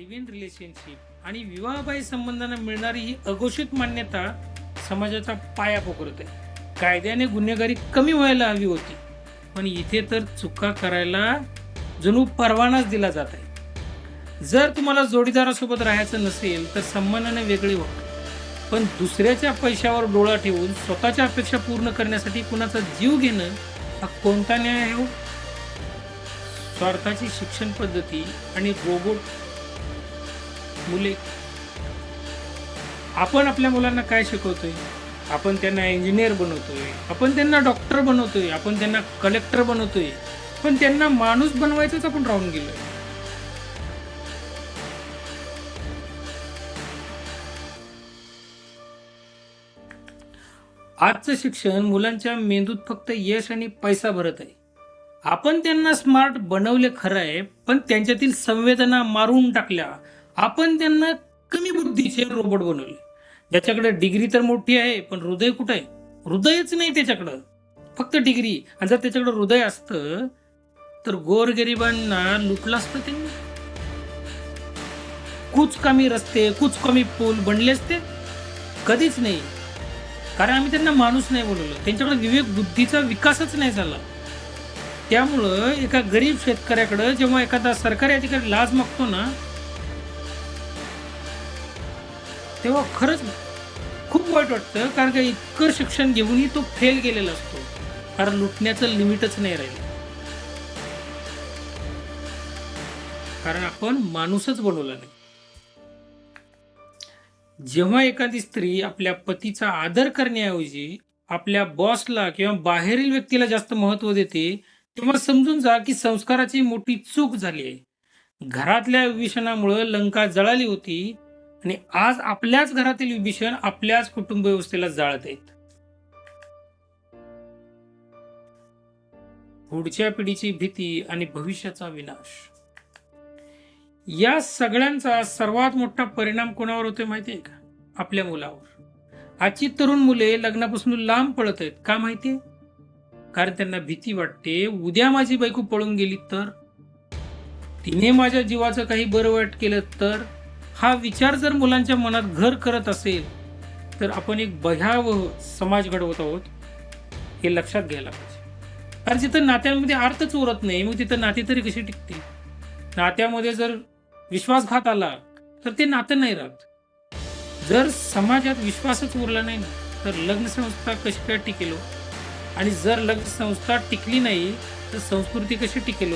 Live in relationship आणि विवाहबाह्य संबंधांना मिळणारी ही अघोषित मान्यता समाजाचा पाया पोखरत आहे. कायद्याने गुन्हेगारी कमी व्हायला हवी होती, पण इथे तर चुका करायला जणू परवानाच दिला जात आहे. जर तुम्हाला जोडीदारासोबत राहायचं नसेल तर संबंधाने वेगळे व्हा, पण दुसऱ्याच्या पैशावर डोळा ठेवून स्वतःच्या अपेक्षा पूर्ण करण्यासाठी कुणाचा जीव घेणं हा कोणता न्याय आहे हो? स्वार्थाची शिक्षण पद्धती आणि रोबोट मुले. आपण आपल्या मुलांना काय शिकवतोय? आपण त्यांना इंजिनियर बनवतोय, आपण त्यांना डॉक्टर बनवतोय, आपण त्यांना कलेक्टर बनवतोय, पण त्यांना माणूस बनवायचंच आपण राहून गेलोय. आजचं शिक्षण मुलांच्या मेंदूत फक्त यश आणि पैसा भरत आहे. आपण त्यांना स्मार्ट बनवले खरं आहे, पण त्यांच्यातील संवेदना मारून टाकल्या. आपण त्यांना कमी बुद्धीचे रोबोट बनवले, ज्याच्याकडे डिग्री तर मोठी आहे पण हृदय कुठं आहे? हृदयच नाही त्याच्याकडं, फक्त डिग्री. आणि जर त्याच्याकडे हृदय असतं तर गोरगरिबांना लुटलं असतं त्यांनी. कुच कमी रस्ते, कुच कमी पूल बनले असते? कधीच नाही, कारण आम्ही त्यांना माणूस नाही बोलवलं. त्यांच्याकडे विवेक बुद्धीचा विकासच नाही झाला. त्यामुळं एका गरीब शेतकऱ्याकडे जेव्हा एखादा सरकारी अधिकारी लाच मागतो ना, तेव्हा खरंच खूप वाईट वाटतं, कारण का इतकं शिक्षण घेऊनही तो फेल गेलेला असतो, कारण लुटण्याचं लिमिटच नाही राहिलं, कारण आपण माणूसच बनवला नाही. जेव्हा एखादी स्त्री आपल्या पतीचा आदर करण्याऐवजी आपल्या बॉसला किंवा बाहेरील व्यक्तीला जास्त महत्त्व देते, तेव्हा समजून जा की संस्काराची मोठी चूक झाली आहे. घरातल्या विभीषणामुळं लंका जळाली होती आणि आज आपल्याच घरातील विभीषण आपल्याच कुटुंब व्यवस्थेला जाळत आहेत. पुढच्या पिढीची भीती आणि भविष्याचा विनाश, या सगळ्यांचा सर्वात मोठा परिणाम कोणावर होतोय माहितीये का? आपल्या मुलावर. आजची तरुण मुले लग्नापासून लांब पळत आहेत. का माहितीये? कारण त्यांना भीती वाटते, उद्या माझी बायको पळून गेली तर, तिने माझ्या जीवाचं काही बरं वाईट केलं तर. हा विचार जर मुलांच्या मनात घर करत असेल तर आपण एक भयावह समाज घडवत आहोत, हे लक्षात घ्यायला पाहिजे. कारण जिथं नात्यांमध्ये अर्थच उरत नाही, मग तिथं नाती तरी कशी टिकतील? नात्यामध्ये जर विश्वासघात आला तर ते नातं नाही राहत. जर समाजात विश्वासच उरला नाही ना, तर लग्न संस्था कशी काय टिकेल? आणि जर लग्न संस्था टिकली नाही तर संस्कृती कशी टिकेल?